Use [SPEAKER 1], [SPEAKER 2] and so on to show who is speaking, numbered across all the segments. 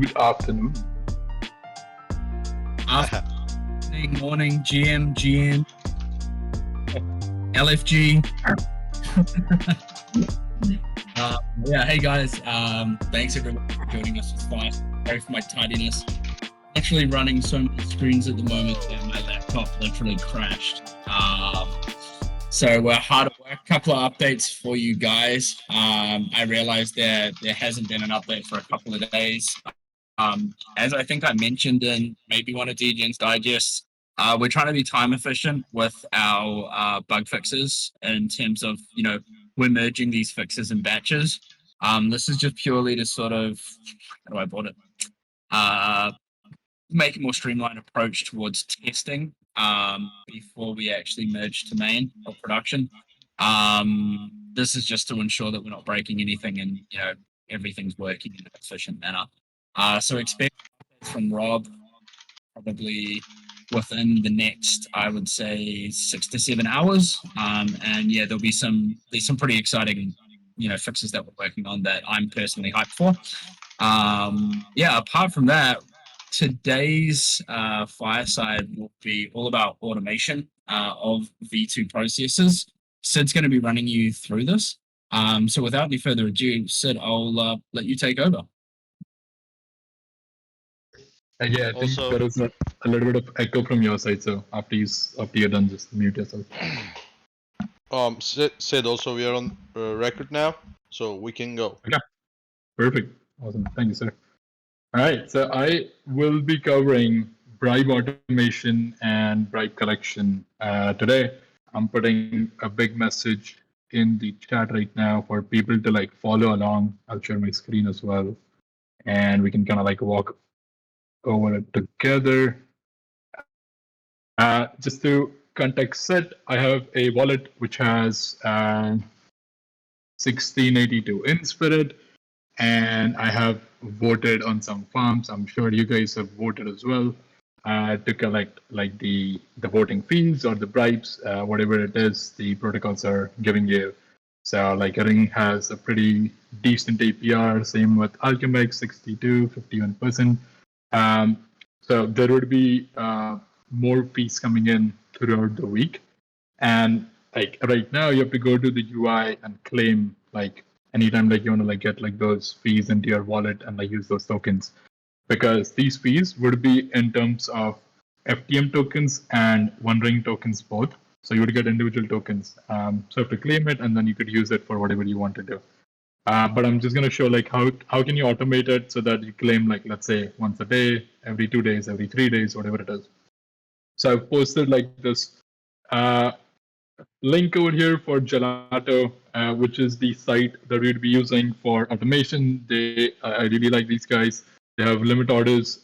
[SPEAKER 1] good afternoon.
[SPEAKER 2] Afternoon, morning, GM, LFG. Hey guys. Thanks everyone for joining us. It's fine. Sorry for my tardiness. Actually running so many screens at the moment that my laptop literally crashed. So we're hard at work. A couple of updates for you guys. I realized there hasn't been an update for a couple of days. As I think I mentioned in maybe one of DGN's digests, we're trying to be time efficient with our bug fixes in terms of, we're merging these fixes in batches. This is just purely to sort of, how do I put it? Make a more streamlined approach towards testing before we actually merge to main or production. This is just to ensure that we're not breaking anything and everything's working in an efficient manner. So expect from Rob probably within the next, I would say, 6 to 7 hours. And yeah, there'll be some pretty exciting fixes that we're working on that I'm personally hyped for. Apart from that, today's Fireside will be all about automation of V2 processes. Sid's going to be running you through this. So without any further ado, Sid, I'll let you take over.
[SPEAKER 1] Yeah, I think there is a little bit of echo from your side, so after you're done, just mute yourself.
[SPEAKER 3] Sid, also we are on record now, so we can go.
[SPEAKER 1] Okay, perfect, awesome, thank you, sir. All right, so I will be covering bribe automation and bribe collection today. I'm putting a big message in the chat right now for people to follow along. I'll share my screen as well, and we can kind of walk over it together. Just to context set, I have a wallet which has 1682 in Spirit, and I have voted on some farms. I'm sure you guys have voted as well to collect the voting fees or the bribes, whatever it is the protocols are giving you. So Ring has a pretty decent APR, same with Alchemix, 62, 51%. So there would be more fees coming in throughout the week. And right now you have to go to the UI and claim anytime you want to get those fees into your wallet and use those tokens, because these fees would be in terms of FTM tokens and One Ring tokens both. So you would get individual tokens. So you have to claim it, and then you could use it for whatever you want to do. But I'm just going to show how can you automate it so that you claim let's say once a day, every 2 days, every 3 days, whatever it is. So I've posted this link over here for Gelato, which is the site that we'd be using for automation. I really like these guys. They have limit orders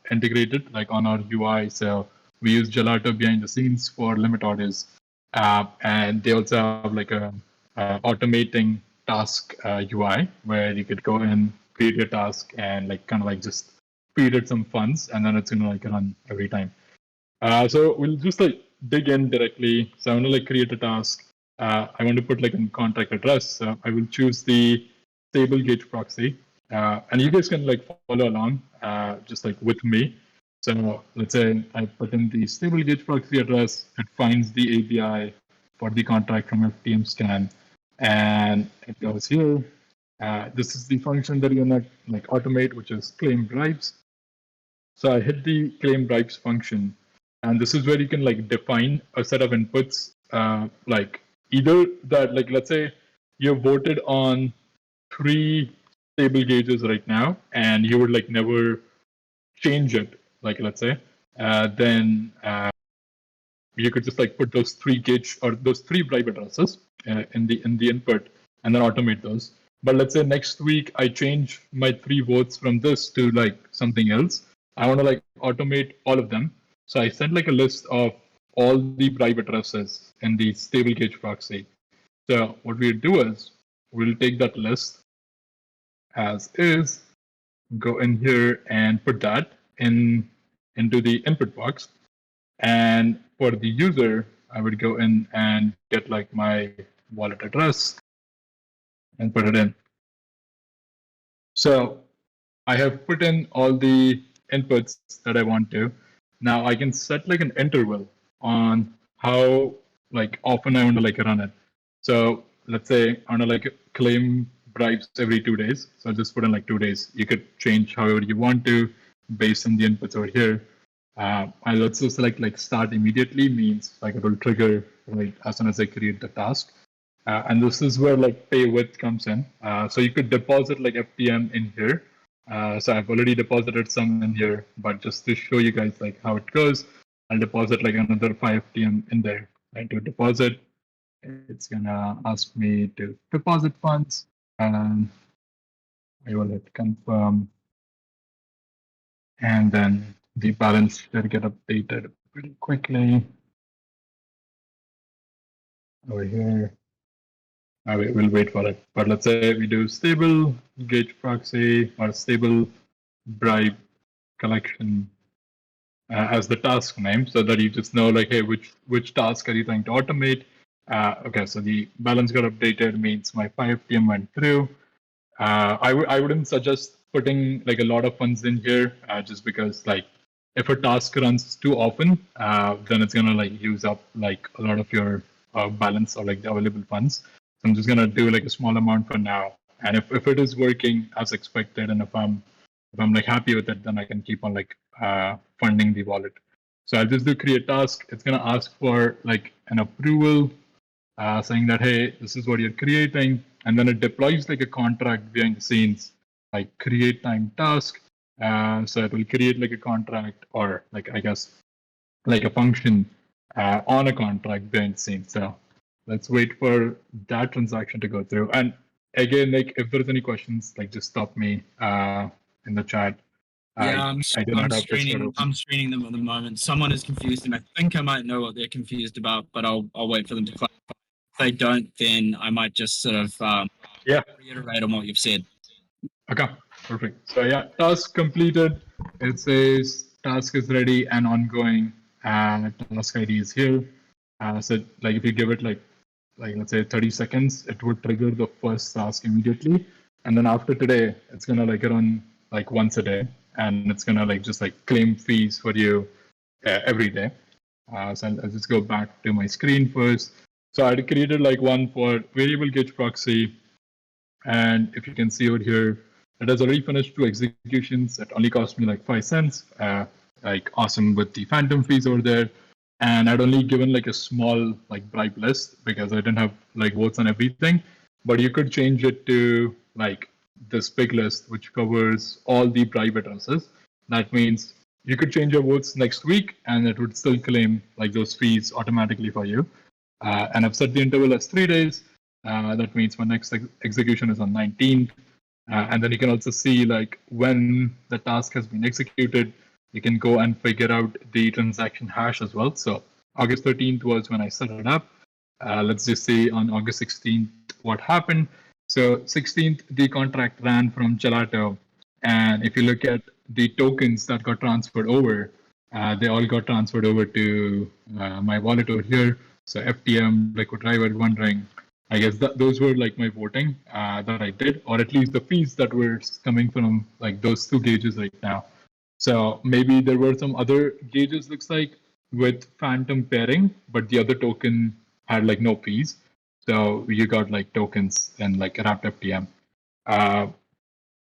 [SPEAKER 1] integrated on our UI. So we use Gelato behind the scenes for limit orders. And they also have a automating task UI where you could go in, create your task, and just feed it some funds, and then it's gonna run every time. So we'll just dig in directly. So I'm gonna create a task. I want to put a contract address. So I will choose the stable gauge proxy, and you guys can follow along just with me. So let's say I put in the stable gauge proxy address. It finds the API for the contract from FTM scan, and it goes here. This is the function that you're gonna automate, which is claim bribes. So I hit the claim bribes function, and this is where you can define a set of inputs, either that let's say you voted on 3 stable gauges right now, and you would never change it. Let's say, then you could just put those 3 gauge or those 3 bribe addresses in the input, and then automate those. But let's say next week I change my 3 votes from this to something else. I want to automate all of them. So I send a list of all the bribe addresses in the stable gauge proxy. So what we'll do is we'll take that list as is, go in here and put that into the input box. And for the user, I would go in and get my wallet address and put it in. So I have put in all the inputs that I want to. Now I can set like an interval on how like often I want to like run it. So let's say I want to like claim bribes every 2 days. So I'll just put in like 2 days. You could change however you want to based on the inputs over here. I'll also select like start immediately means like it will trigger right as soon as I create the task. And this is where like pay with comes in. So you could deposit like FTM in here. So I've already deposited some in here, but just to show you guys like how it goes, I'll deposit like another 5 FTM in there. And to deposit, it's gonna ask me to deposit funds, and I will hit confirm, and then the balance should get updated pretty quickly over here. We'll wait for it. But let's say we do stable gauge proxy or stable bribe collection as the task name, so that you just know like, hey, which task are you trying to automate? Okay, so the balance got updated means my 5 PM went through. I wouldn't suggest putting like a lot of funds in here just because like if a task runs too often, then it's gonna like use up like a lot of your balance or like the available funds. So I'm just gonna do like a small amount for now. And if it is working as expected, and if I'm like happy with it, then I can keep on like funding the wallet. So I'll just do create task. It's gonna ask for like an approval saying that, hey, this is what you're creating. And then it deploys like a contract behind the scenes, like create time task. So it will create like a contract or like, I guess, like a function on a contract behind the scenes. So let's wait for that transaction to go through. And again, like if there's any questions, like just stop me in the chat.
[SPEAKER 2] Yeah,
[SPEAKER 1] I do not have this
[SPEAKER 2] screening. I'm screening them at the moment. Someone is confused, and I think I might know what they're confused about, but I'll wait for them to clarify. If they don't, then I might just sort of reiterate on what you've said.
[SPEAKER 1] Okay, perfect. So yeah, task completed. It says task is ready and ongoing, and task ID is here. So like if you give it like let's say 30 seconds, it would trigger the first task immediately, and then after today, it's gonna like run like once a day, and it's gonna like just like claim fees for you every day. So I'll just go back to my screen first. So I created like one for variable gauge proxy, and if you can see over here, it has already finished 2 executions. It only cost me like 5 cents. Like awesome with the phantom fees over there. And I'd only given like a small like bribe list because I didn't have like votes on everything. But you could change it to like this big list, which covers all the bribe addresses. That means you could change your votes next week and it would still claim like those fees automatically for you. And I've set the interval as 3 days. That means my next execution is on 19th. And then you can also see like when the task has been executed, you can go and figure out the transaction hash as well. So August 13th was when I set it up. Let's just see on August 16th what happened. So 16th, the contract ran from Gelato. And if you look at the tokens that got transferred over, they all got transferred over to my wallet over here. So FTM, Liquid Rival, One Ring. I guess those were like my voting that I did, or at least the fees that were coming from like those 2 gauges right now. So maybe there were some other gauges, looks like, with phantom pairing, but the other token had like no fees. So you got like tokens and like wrapped FTM.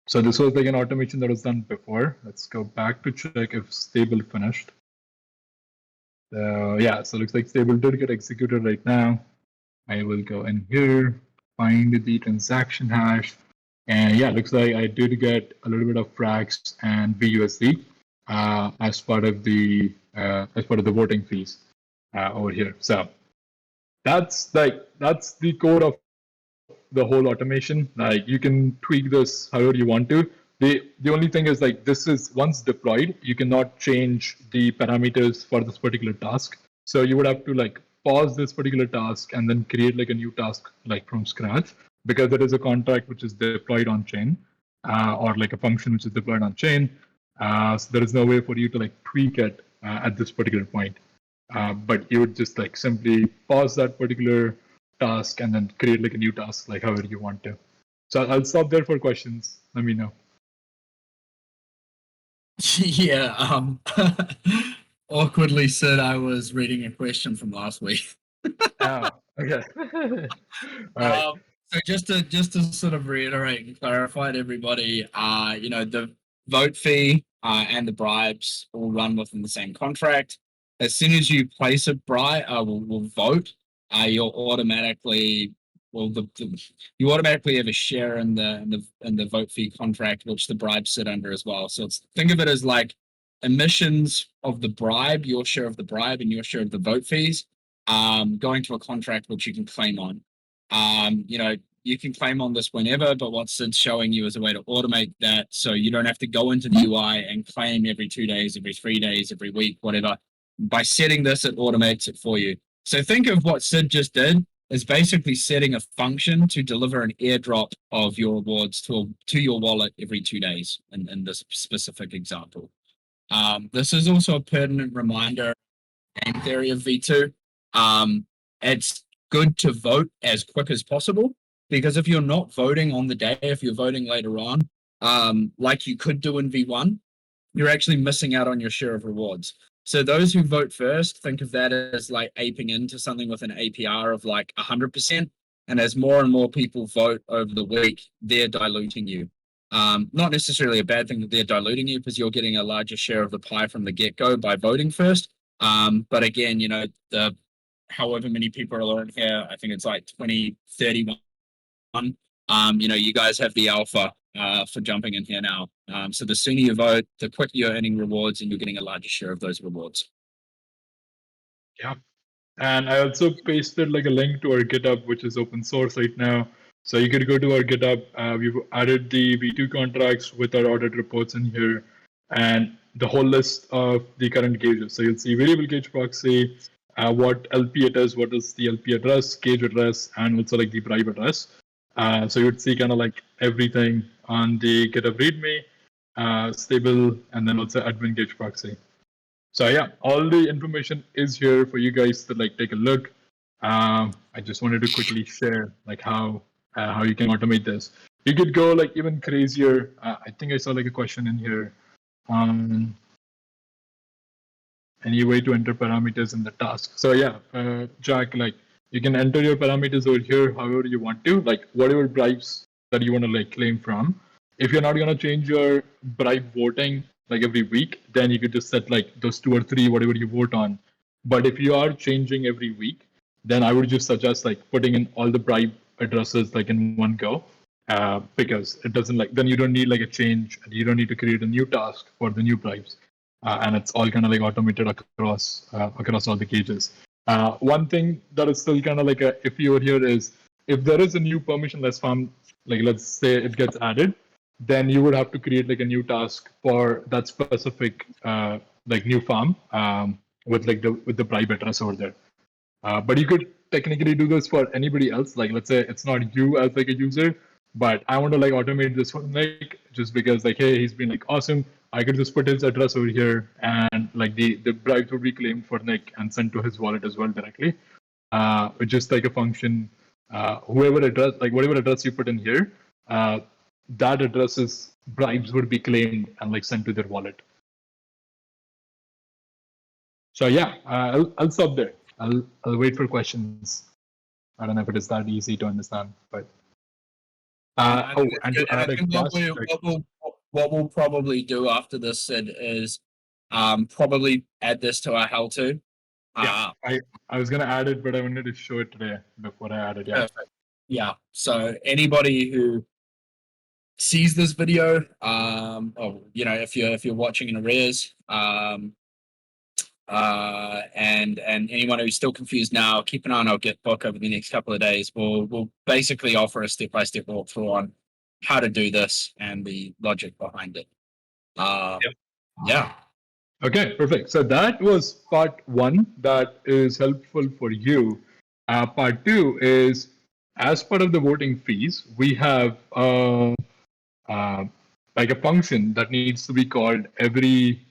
[SPEAKER 1] So this was like an automation that was done before. Let's go back to check if stable finished. So yeah, so it looks like stable did get executed right now. I will go in here, find the transaction hash, and yeah, looks like I did get a little bit of frax and BUSD as part of the voting fees over here. So that's the core of the whole automation. Like you can tweak this however you want to. The only thing is like this is once deployed, you cannot change the parameters for this particular task. So you would have to like pause this particular task and then create like a new task like from scratch because it is a contract which is deployed on chain or like a function which is deployed on chain. So there is no way for you to like tweak it at this particular point. But you would just like simply pause that particular task and then create like a new task like however you want to. So I'll stop there for questions. Let me know.
[SPEAKER 2] Yeah. Awkwardly said I was reading a question from last week.
[SPEAKER 1] Oh, okay. All right.
[SPEAKER 2] So just to sort of reiterate and clarify to everybody, the vote fee and the bribes all run within the same contract. As soon as you place a bribe, will vote, you'll automatically you automatically have a share in the vote fee contract, which the bribes sit under as well. So think of it as like emissions of the bribe, your share of the bribe, and your share of the vote fees, going to a contract which you can claim on. You can claim on this whenever, but what Sid's showing you is a way to automate that so you don't have to go into the UI and claim every 2 days, every 3 days, every week, whatever. By setting this, it automates it for you. So think of what Sid just did is basically setting a function to deliver an airdrop of your rewards to your wallet every 2 days in this specific example. This is also a pertinent reminder game theory of V2. It's good to vote as quick as possible because if you're not voting on the day, if you're voting later on, like you could do in V1, you're actually missing out on your share of rewards. So those who vote first, think of that as like aping into something with an APR of like 100%. And as more and more people vote over the week, they're diluting you. Not necessarily a bad thing that they're diluting you because you're getting a larger share of the pie from the get-go by voting first. But again, the however many people are in here, I think it's like 20, 31. You guys have the alpha for jumping in here now. So the sooner you vote, the quicker you're earning rewards and you're getting a larger share of those rewards.
[SPEAKER 1] Yeah. And I also pasted like a link to our GitHub, which is open source right now. So you could go to our GitHub. We've added the V2 contracts with our audit reports in here and the whole list of the current gauges. So you'll see variable gauge proxy, what LP it is, what is the LP address, gauge address, and also like the bribe address. So you'd see kind of like everything on the GitHub README, stable, and then also admin gauge proxy. So yeah, all the information is here for you guys to like take a look. I just wanted to quickly share like how you can automate this. You could go like even crazier. I think I saw like a question in here. Any way to enter parameters in the task? So yeah, Jack, like you can enter your parameters over here however you want to, like whatever bribes that you want to like claim from. If you're not gonna change your bribe voting like every week, then you could just set like those 2 or 3 whatever you vote on. But if you are changing every week, then I would just suggest like putting in all the bribe addresses like in one go, because it doesn't like then you don't need like a change and you don't need to create a new task for the new bribes, and it's all kind of like automated across all the gauges. One thing that is still kind of like a iffy over here is if there is a new permissionless farm, like let's say it gets added, then you would have to create like a new task for that specific like new farm, with like with the bribe address over there. But you could technically do this for anybody else. Like let's say it's not you as like a user, but I want to like automate this one like just because like hey, he's been like awesome. I could just put his address over here and like the bribes would be claimed for Nick and sent to his wallet as well directly. With just like a function, whoever address like whatever address you put in here, that address's bribes would be claimed and like sent to their wallet. So yeah, I'll stop there. I'll wait for questions. I don't know if it is that easy to understand, but and to add a gas
[SPEAKER 2] what we'll probably do after this, Sid, is probably add this to our how-to.
[SPEAKER 1] Yeah, I was gonna add it, but I wanted to show it today before I added. Yeah.
[SPEAKER 2] Perfect. Yeah. So anybody who sees this video, if you're watching in arrears, and anyone who's still confused now, keep an eye on our Gitbook over the next couple of days. We'll basically offer a step-by-step walkthrough on how to do this and the logic behind it.
[SPEAKER 1] Yep.
[SPEAKER 2] Yeah.
[SPEAKER 1] Okay, perfect. So that was part 1 that is helpful for you. Part 2 is as part of the voting fees, we have like a function that needs to be called every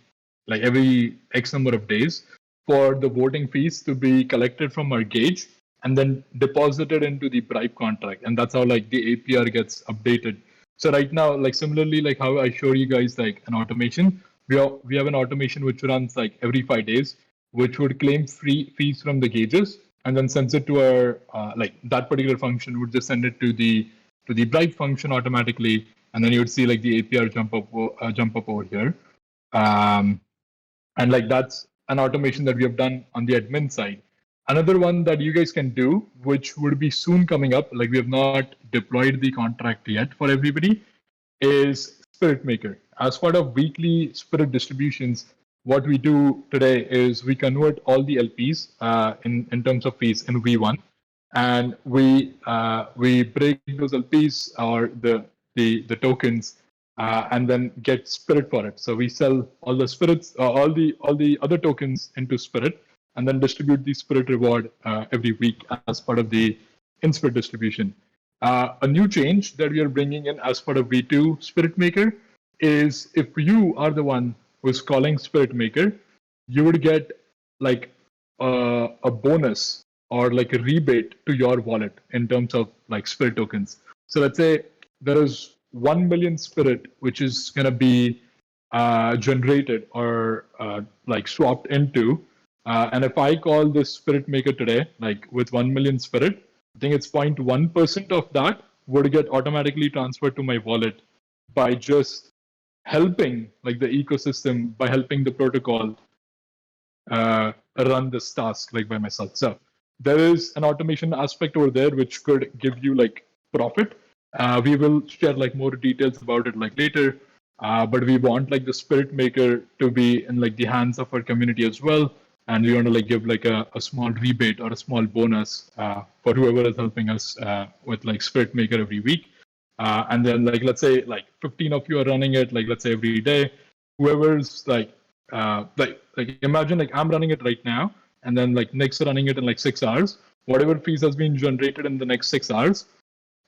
[SPEAKER 1] X number of days for the voting fees to be collected from our gauge and then deposited into the bribe contract. And that's how like the APR gets updated. So right now, like similarly, like how I showed you guys like an automation, we have an automation which runs like every 5 days, which would claim free fees from the gauges and then sends it to our like that particular function would just send it to the bribe function automatically, and then you would see like the APR jump up over here. Um, and like that's an automation that we have done on the admin side. Another one that you guys can do, which would be soon coming up, like we have not deployed the contract yet for everybody, is Spirit Maker. As part of weekly Spirit distributions, what we do today is we convert all the LPs in terms of fees in V1, and we break those LPs or the tokens, and then get Spirit for it. So we sell all the spirits, all the other tokens into Spirit, and then distribute the Spirit reward every week as part of the in-Spirit distribution. A new change that we are bringing in as part of V2 Spirit Maker is if you are the one who's calling Spirit Maker, you would get like a bonus or like a rebate to your wallet in terms of like Spirit tokens. So let's say there is 1 million Spirit, which is going to be generated or like swapped into. And if I call this Spirit Maker today, like with 1 million Spirit, I think it's 0.1% of that would get automatically transferred to my wallet by just helping like the ecosystem, by helping the protocol run this task like by myself. So there is an automation aspect over there which could give you like profit. We will share like more details about it like later. But we want like the Spirit Maker to be in like the hands of our community as well, and we want to like give like a small rebate or a small bonus for whoever is helping us with like Spirit Maker every week. And then like let's say like 15 of you are running it like let's say every day. Whoever's like imagine like I'm running it right now, and then like Nick's running it in like 6 hours. Whatever fees has been generated in the next 6 hours,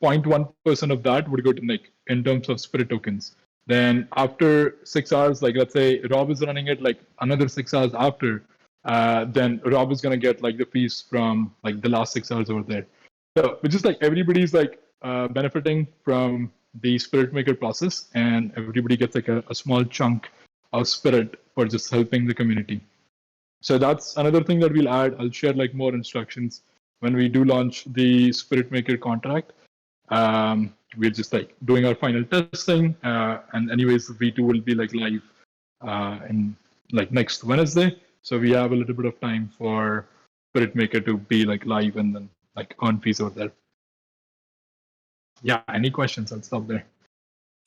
[SPEAKER 1] 0.1% of that would go to Nick in terms of Spirit tokens. Then after 6 hours, like let's say Rob is running it like another 6 hours after, then Rob is gonna get like the fees from like the last 6 hours over there. So it's just like everybody's like benefiting from the Spirit Maker process, and everybody gets like a small chunk of Spirit for just helping the community. So that's another thing that we'll add. I'll share like more instructions when we do launch the Spirit Maker contract. We're just like doing our final testing, and anyways, V2 will be like live in like next Wednesday. So we have a little bit of time for Spirit Maker to be like live and then like earn fees over there. Yeah, any questions? I'll stop there.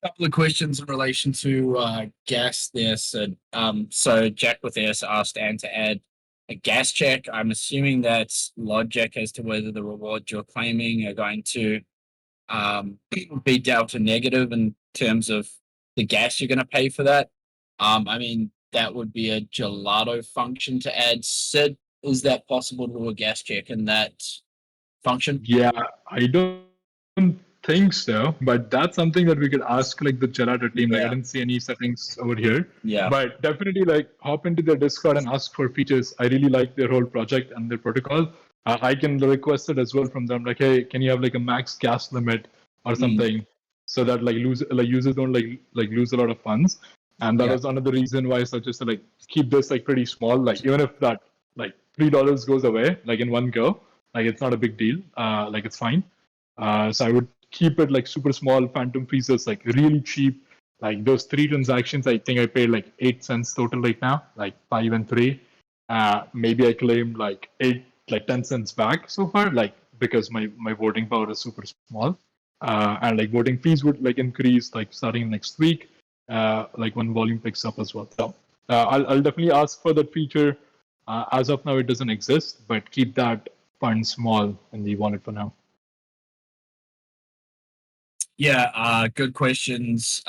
[SPEAKER 2] Couple of questions in relation to gas there. So Jack with S asked Anne to add a gas check. I'm assuming that's logic as to whether the rewards you're claiming are going to be delta negative in terms of the gas you're going to pay for that. I mean, that would be a Gelato function to add. Sid, is that possible to do a gas check in that function?
[SPEAKER 1] Yeah, I don't think so, but that's something that we could ask like the Gelato team. Like I didn't see any settings over here.
[SPEAKER 2] Yeah.
[SPEAKER 1] But definitely like hop into their Discord and ask for features. I really like their whole project and their protocol. I can request it as well from them. Like, hey, can you have like a max gas limit or something, so that like users don't like lose a lot of funds. And that was another reason why I suggested like keep this like pretty small. Like even if that like $3 goes away like in one go, like it's not a big deal. Like it's fine. So I would keep it like super small. Phantom freezers like really cheap. Like those 3 transactions, I think I paid like 8 cents total right now, like 5 and 3. Maybe I claimed like 10 cents back so far, like because my voting power is super small. And like voting fees would like increase like starting next week, like when volume picks up as well. So I'll definitely ask for that feature. As of now, it doesn't exist, but keep that fund small in the wallet for now.
[SPEAKER 2] Yeah, good questions.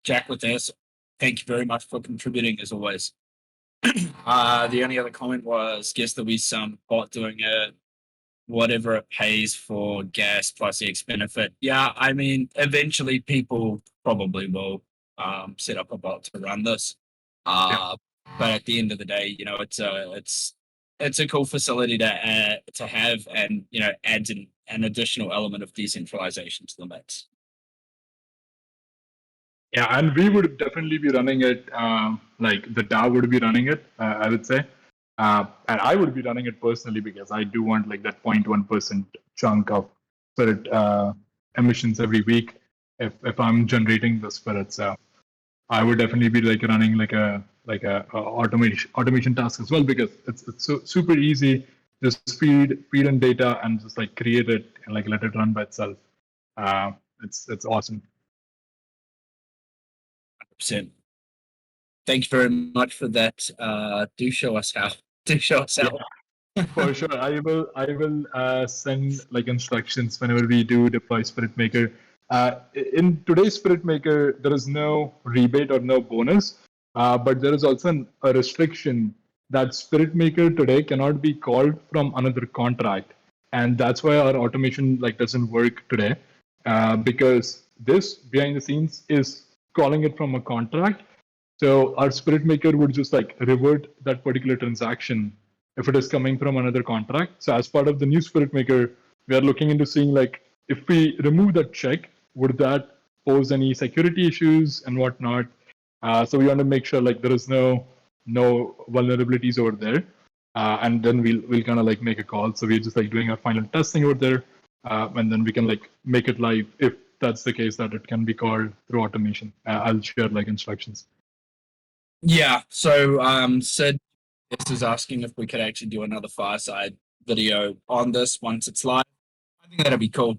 [SPEAKER 2] Jack with S, thank you very much for contributing as always. The only other comment was, guess there'll be some bot doing it, whatever it pays for gas plus X benefit. Yeah, I mean, eventually people probably will set up a bot to run this. But at the end of the day, you know, it's a cool facility to have, and you know, adds an additional element of decentralization to the mix.
[SPEAKER 1] Yeah, and we would definitely be running it. Like the DAO would be running it, I would say, and I would be running it personally because I do want like that 0.1% chunk of spirit emissions every week if I'm generating the spirit. So I would definitely be like running like a automation task as well because it's so super easy. Just feed in data and just like create it and like let it run by itself. It's awesome.
[SPEAKER 2] 100%. Thank you very much for that. Do show us how. Do show us how.
[SPEAKER 1] For sure, I will send like instructions whenever we do deploy Spirit Maker. In today's Spirit Maker, there is no rebate or no bonus, but there is also a restriction that Spirit Maker today cannot be called from another contract, and that's why our automation like doesn't work today, because this behind the scenes is calling it from a contract. So our Spirit Maker would just like revert that particular transaction if it is coming from another contract. So as part of the new Spirit Maker, we are looking into seeing like if we remove that check, would that pose any security issues and whatnot? So we want to make sure like there is no vulnerabilities over there, and then we'll kind of like make a call. So we're just like doing our final testing over there, and then we can like make it live if that's the case that it can be called through automation. I'll share like instructions.
[SPEAKER 2] Yeah. So Sid is asking if we could actually do another Fireside video on this once it's live. I think that'd be cool.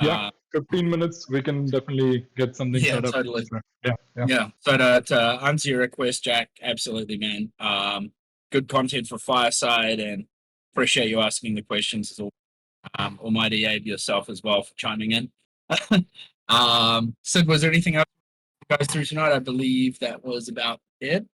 [SPEAKER 1] Yeah, 15 minutes, we can definitely get something
[SPEAKER 2] Yeah,
[SPEAKER 1] set up.
[SPEAKER 2] totally.
[SPEAKER 1] Yeah.
[SPEAKER 2] Yeah. So to answer your request, Jack, absolutely, man. Good content for Fireside, and appreciate you asking the questions as well. Almighty Abe yourself as well for chiming in. Sid, was there anything else to go through tonight? I believe that was about it.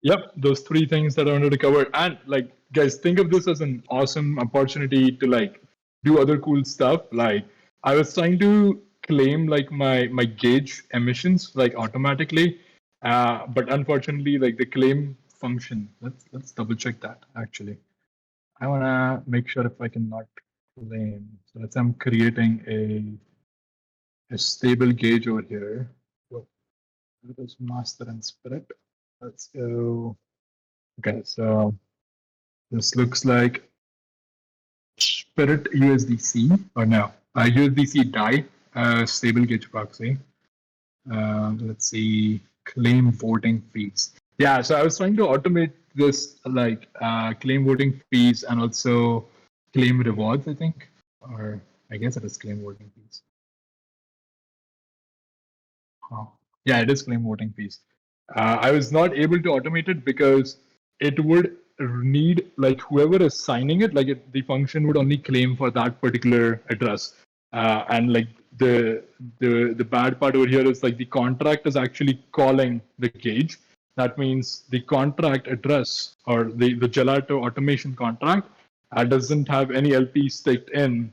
[SPEAKER 1] Yep, those three things that I wanted to cover. And like, guys, think of this as an awesome opportunity to like do other cool stuff. Like, I was trying to claim like my gauge emissions like automatically, but unfortunately, like the claim function. Let's double check that actually. I wanna make sure if I can not claim. So let's say I'm creating a stable gauge over here. Whoa, it is master and spirit. Let's go. Okay, so this looks like Spirit USDC or no, USDC DAI, stable gauge proxy. Let's see, claim voting fees. Yeah, so I was trying to automate this like claim voting fees and also claim rewards, I think, or I guess it is claim voting fees. Oh, yeah, it is claim voting fees. I was not able to automate it because it would need like whoever is signing it, like the function would only claim for that particular address. And like the bad part over here is like the contract is actually calling the gauge. That means the contract address or the Gelato automation contract doesn't have any LP staked in.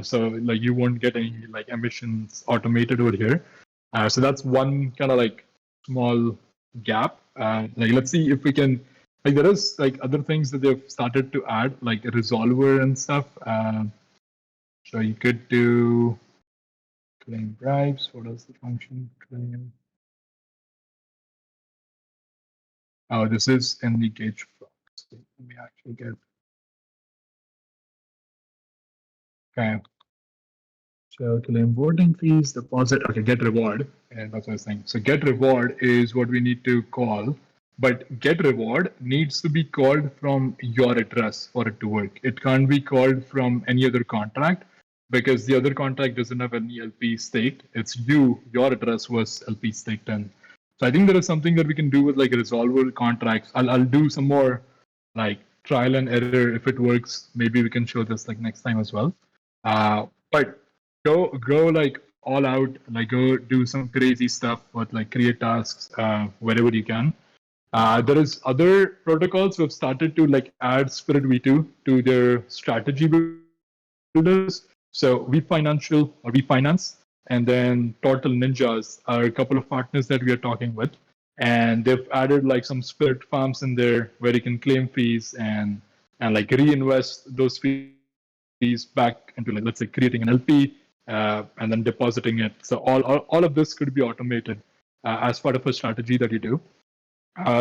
[SPEAKER 1] So like you won't get any like emissions automated over here. So that's one kind of like small gap. Like let's see if we can. Like there is like other things that they've started to add, like a resolver and stuff. So you could do claim bribes. What is the function? Claim. Oh, this is in the gauge proxy. Let me actually get. Okay. So claim boarding fees, deposit. Okay, get reward, and that's what I was saying. So get reward is what we need to call, but get reward needs to be called from your address for it to work. It can't be called from any other contract because the other contract doesn't have any LP staked. It's your address was LP staked in. So I think there is something that we can do with like resolver contracts. I'll do some more like trial and error. If it works, maybe we can show this like next time as well. But go like all out, like go do some crazy stuff with like create tasks wherever you can. There is other protocols who have started to like add Spirit V2 to their strategy builders. So we finance, and then Total Ninjas are a couple of partners that we are talking with, and they've added like some Spirit farms in there where you can claim fees and like reinvest those fees back into like let's say creating an LP and then depositing it. So all of this could be automated. as part of a strategy that you do.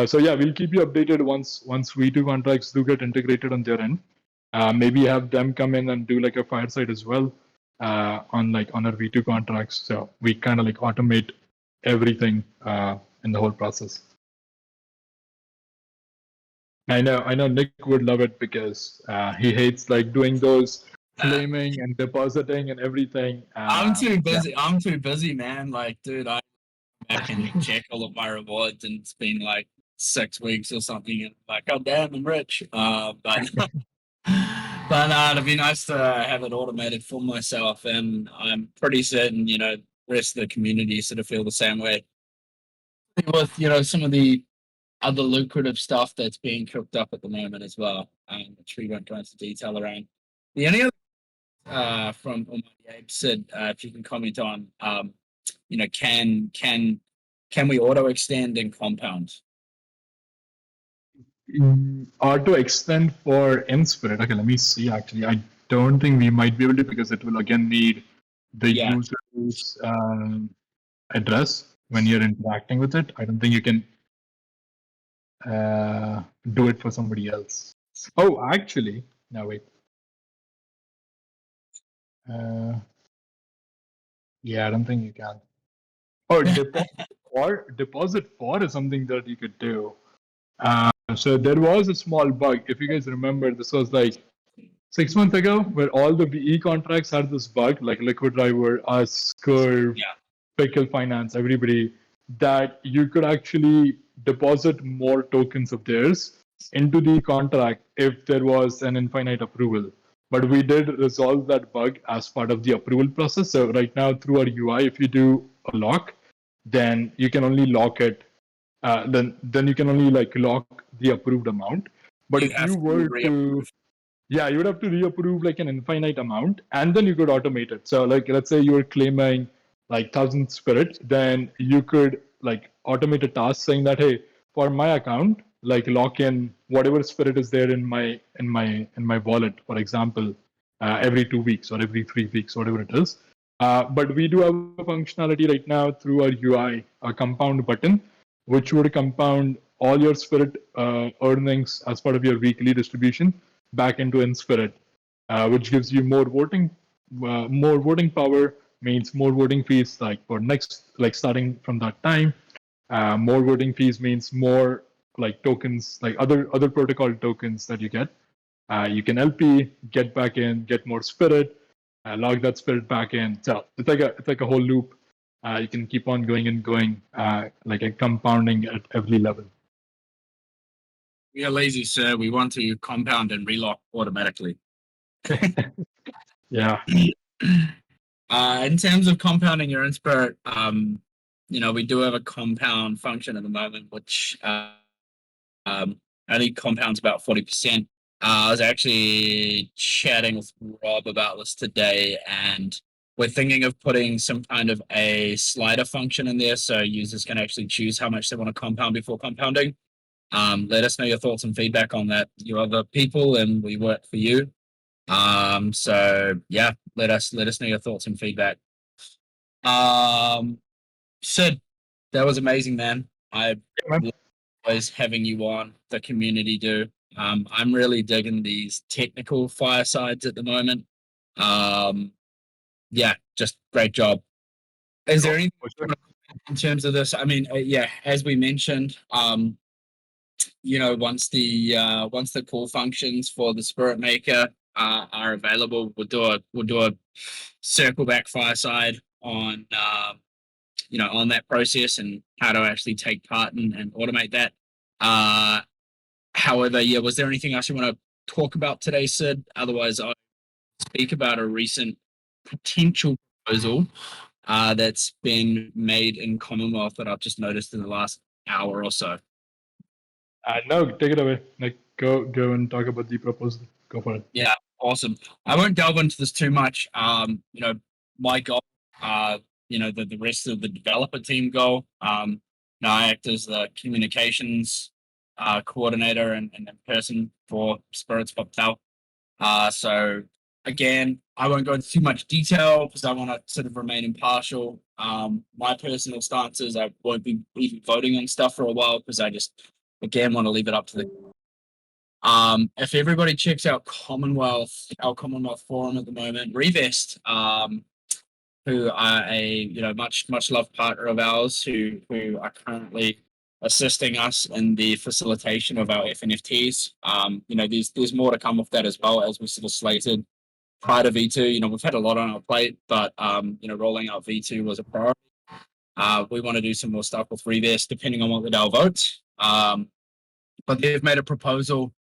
[SPEAKER 1] So yeah, we'll keep you updated once V2 contracts do get integrated on their end. Maybe have them come in and do like a Fireside as well on our V2 contracts. So we kind of like automate everything in the whole process. I know Nick would love it because he hates like doing those claiming and depositing and everything.
[SPEAKER 2] I'm too busy. Yeah. I'm too busy, man. Like, dude, I back and check all of my rewards, and it's been like 6 weeks or something. And like, oh damn, I'm rich. But it'd be nice to have it automated for myself, and I'm pretty certain the rest of the community sort of feel the same way. With some of the other lucrative stuff that's being cooked up at the moment as well, which we won't go into detail around. The only other from Almighty Abe Sid, if you can comment on, can we auto extend and compound?
[SPEAKER 1] Auto extend for Inspirit. Okay, let me see. Actually, I don't think we might be able to because it will again need the user's address when you're interacting with it. I don't think you can do it for somebody else. Oh, actually, no, wait. Yeah, I don't think you can. Oh, deposit for is something that you could do. So there was a small bug. If you guys remember, this was like 6 months ago, where all the VE contracts had this bug, like Liquid Driver, us, Curve, Pickle Finance, everybody, that you could actually deposit more tokens of theirs into the contract if there was an infinite approval. But we did resolve that bug as part of the approval process. So right now through our UI, if you do a lock, then you can only lock it. Then you can only like lock the approved amount. But if you were to, yeah, you would have to reapprove like an infinite amount, and then you could automate it. So like, let's say you were claiming like 1,000 spirits, then you could like automate a task saying that, hey, for my account, like lock in whatever spirit is there in my wallet, for example, every 2 weeks or every 3 weeks, whatever it is. But we do have a functionality right now through our UI, a compound button, which would compound all your spirit earnings as part of your weekly distribution back into Inspirit, which gives you more voting power, means more voting fees like for next, like starting from that time. More voting fees means more like tokens, like other protocol tokens that you get. You can LP, get back in, get more spirit, log that spirit back in. So it's like a whole loop. You can keep on going and going, like a compounding at every level.
[SPEAKER 2] We are lazy, sir. We want to compound and relock automatically.
[SPEAKER 1] Yeah.
[SPEAKER 2] In terms of compounding your Inspirit, we do have a compound function at the moment, which only compounds about 40%. I was actually chatting with Rob about this today, and we're thinking of putting some kind of a slider function in there so users can actually choose how much they want to compound before compounding. Let us know your thoughts and feedback on that. You are the people and we work for you. So yeah, let us know your thoughts and feedback. Sid, that was amazing, man. I was having you on. The community do. I'm really digging these technical firesides at the moment. Yeah, just great job. Is there anything in terms of this? I mean, yeah, as we mentioned, once the core functions for the Spirit Maker are available, we'll do a circle back fireside on on that process and how to actually take part and automate that. However, yeah, was there anything else you want to talk about today, Sid? Otherwise, I'll speak about a recent potential proposal that's been made in Commonwealth that I've just noticed in the last hour or so.
[SPEAKER 1] No, take it away. Like, go and talk about the proposal. Go for it.
[SPEAKER 2] Yeah, awesome. I won't delve into this too much. My goal, the rest of the developer team goal. I act as the communications coordinator and person for Spiritswap DAO. So again, I won't go into too much detail because I want to sort of remain impartial. My personal stance is I won't be even voting on stuff for a while because I just, again, want to leave it up to the. If everybody checks out our Commonwealth forum at the moment, Revest, who are a much loved partner of ours, who are currently assisting us in the facilitation of our FNFTs. There's more to come with that as well, as we sort of slated prior to V2. We've had a lot on our plate, but rolling out V2 was a priority. We want to do some more stuff with Revest, depending on what the DAO votes. But they've made a proposal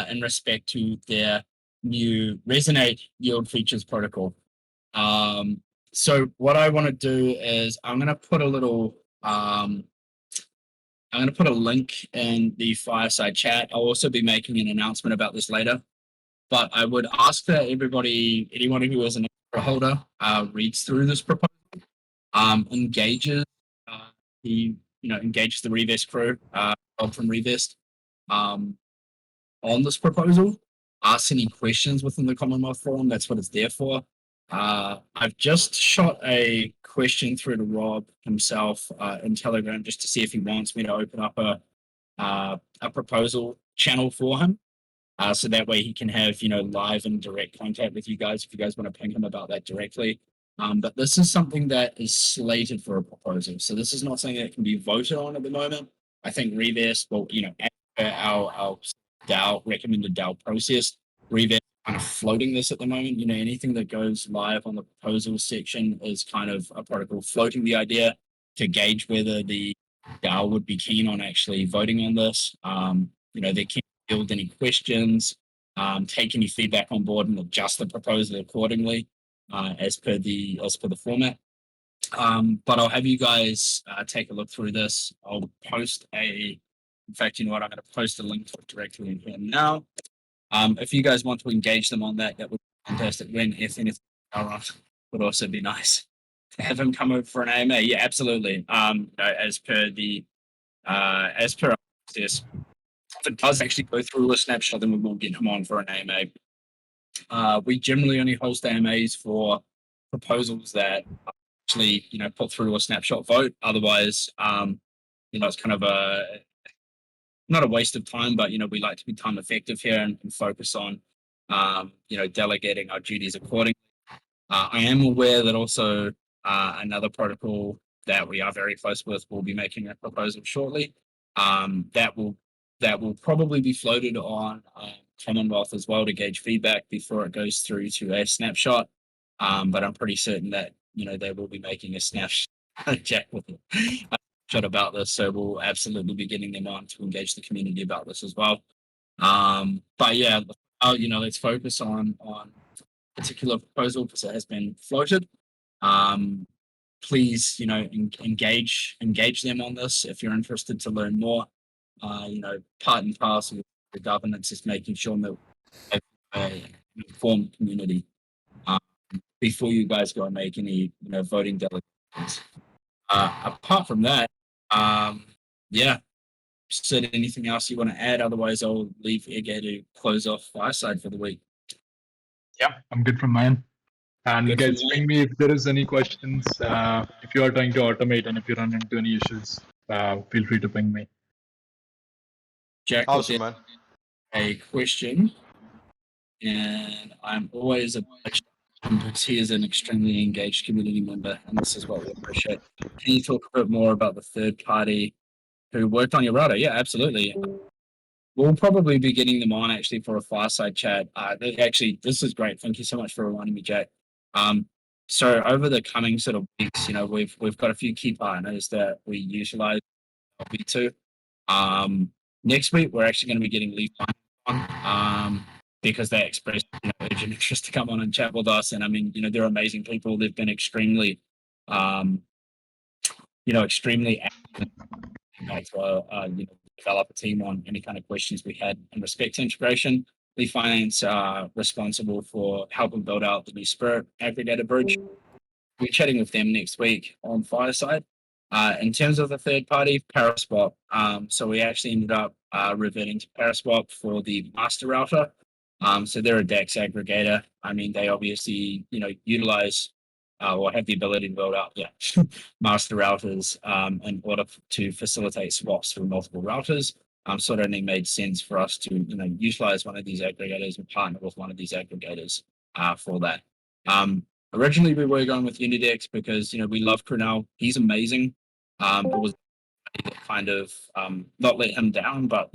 [SPEAKER 2] in respect to their new Resonate yield features protocol. So what I want to do is I'm going to put a link in the Fireside chat. I'll also be making an announcement about this later. But I would ask that anyone who is an extra holder, reads through this proposal, engages engages the Revest crew, from Revest, on this proposal. Ask any questions within the Commonwealth forum. That's what it's there for. I've just shot a question through to Rob himself in Telegram just to see if he wants me to open up a proposal channel for him. So that way he can have, live and direct contact with you guys if you guys want to ping him about that directly. But this is something that is slated for a proposal. So this is not something that can be voted on at the moment. I think Revest, our DAO recommended DAO process, Revest kind of floating this at the moment. Anything that goes live on the proposal section is kind of a protocol floating the idea to gauge whether the DAO would be keen on actually voting on this. They can't field any questions, take any feedback on board, and adjust the proposal accordingly as per the format. But I'll have you guys take a look through this. I'll post in fact, you know what? I'm going to post a link to it directly in here now. If you guys want to engage them on that, that would be fantastic. When if anything, would also be nice to have him come over for an AMA. Yeah, absolutely. As per our process, if it does actually go through a snapshot, then we will get him on for an AMA. We generally only host AMAs for proposals that actually, put through a snapshot vote. Otherwise, it's kind of not a waste of time, but we like to be time effective here and focus on delegating our duties accordingly. I am aware that also another protocol that we are very close with will be making a proposal shortly. That will probably be floated on Commonwealth as well to gauge feedback before it goes through to a snapshot. But I'm pretty certain that they will be making a snapshot about this, so we'll absolutely be getting them on to engage the community about this as well. But yeah, let's focus on a particular proposal because it has been floated. Please, engage them on this if you're interested to learn more. Part and parcel of the governance is making sure that we have an informed community before you guys go and make any voting delegations. Apart from that, Sid, anything else you want to add? Otherwise, I'll leave Ege to close off Fireside for the week.
[SPEAKER 1] Yeah, I'm good from mine. And
[SPEAKER 2] Good
[SPEAKER 1] guys,
[SPEAKER 2] from
[SPEAKER 1] ping me if there is any questions. If you are trying to automate and if you run into any issues, feel free to ping me.
[SPEAKER 2] Jack,
[SPEAKER 3] Awesome, man.
[SPEAKER 2] A question, and I'm always obliged because he is an extremely engaged community member, and this is what we appreciate. Can you talk a bit more about the third party who worked on your router? Yeah, absolutely. We'll probably be getting them on actually for a Fireside chat. Actually, this is great. Thank you so much for reminding me, Jack. So over the coming sort of weeks, we've got a few key partners that we utilize V2. Next week, we're actually going to be getting Leaf on because they expressed urgent interest to come on and chat with us. And I mean, they're amazing people. They've been extremely extremely active to develop a team on any kind of questions we had in respect to integration. Leaf Finance are responsible for helping build out the new Spirit aggregator bridge. We're chatting with them next week on Fireside. In terms of the third party, Paraswap. So we actually ended up reverting to Paraswap for the master router. So they're a DEX aggregator. I mean, they obviously, utilize or have the ability to build out master routers in order to facilitate swaps through multiple routers. So it only made sense for us to utilize one of these aggregators and partner with one of these aggregators for that. Originally, we were going with Unidex because we love Krunel. He's amazing. It was kind of not let him down, but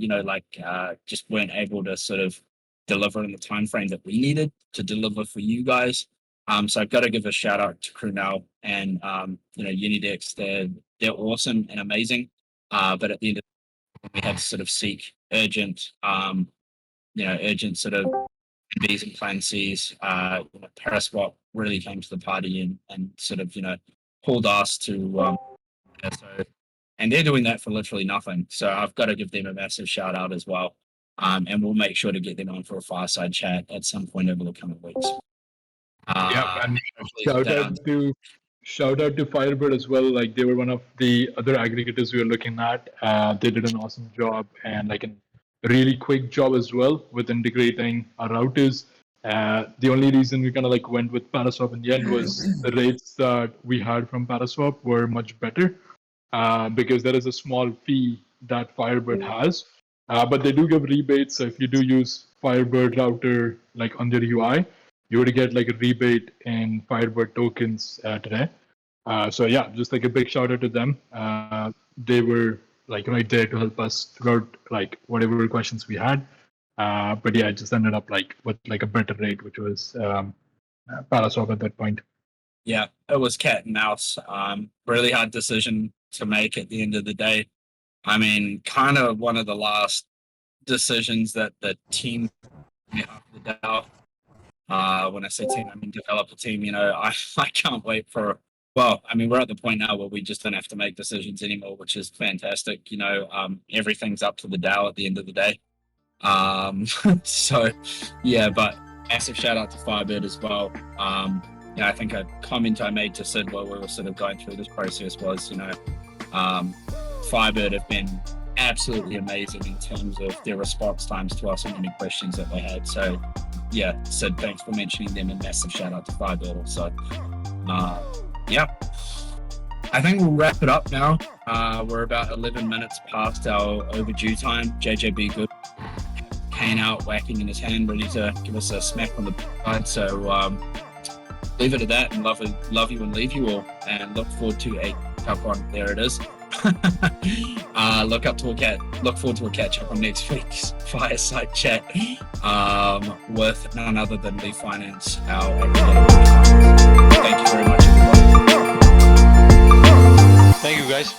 [SPEAKER 2] just weren't able to sort of deliver in the time frame that we needed to deliver for you guys. So I've got to give a shout out to Krunel and Unidex. They're awesome and amazing. But at the end of the day, we had to sort of seek urgent sort of Bs and plan Cs. Paraswap really came to the party and sort of pulled us to and they're doing that for literally nothing. So I've got to give them a massive shout out as well. And we'll make sure to get them on for a fireside chat at some point over the coming weeks.
[SPEAKER 1] And shout out to Firebird as well. Like, they were one of the other aggregators we were looking at. They did an awesome job and like a really quick job as well with integrating our routers. The only reason we kind of like went with Paraswap in the end was the rates that we had from Paraswap were much better. Because there is a small fee that Firebird has, but they do give rebates. So if you do use Firebird router like on their UI, you would get like a rebate in Firebird tokens today. So yeah, just like a big shout out to them. They were like right there to help us throughout like whatever questions we had. But yeah, it just ended up like with like a better rate, which was Paraswap at that point.
[SPEAKER 2] Yeah, it was cat and mouse. Really hard decision to make at the end of the day. I mean, kind of one of the last decisions that the team after the DAO. When I say team, I mean developer team. I can't wait for. Well, I mean, we're at the point now where we just don't have to make decisions anymore, which is fantastic. Everything's up to the DAO at the end of the day. So yeah, but massive shout out to Firebird as well. I think a comment I made to Sid while we were sort of going through this process was, Firebird have been absolutely amazing in terms of their response times to us and any questions that they had. So, yeah, Sid, thanks for mentioning them, and massive shout out to Firebird also. I think we'll wrap it up now. We're about 11 minutes past our overdue time. JJB good. Cane out, whacking in his hand, ready to give us a smack on the side. So, leave it at that, and love you and leave you all, and look forward to a catch up on. There it is. Look forward to a catch up on next week's fireside chat with none other than Lee Finance, our aggregator. Thank you very much, everybody.
[SPEAKER 3] Thank you, guys.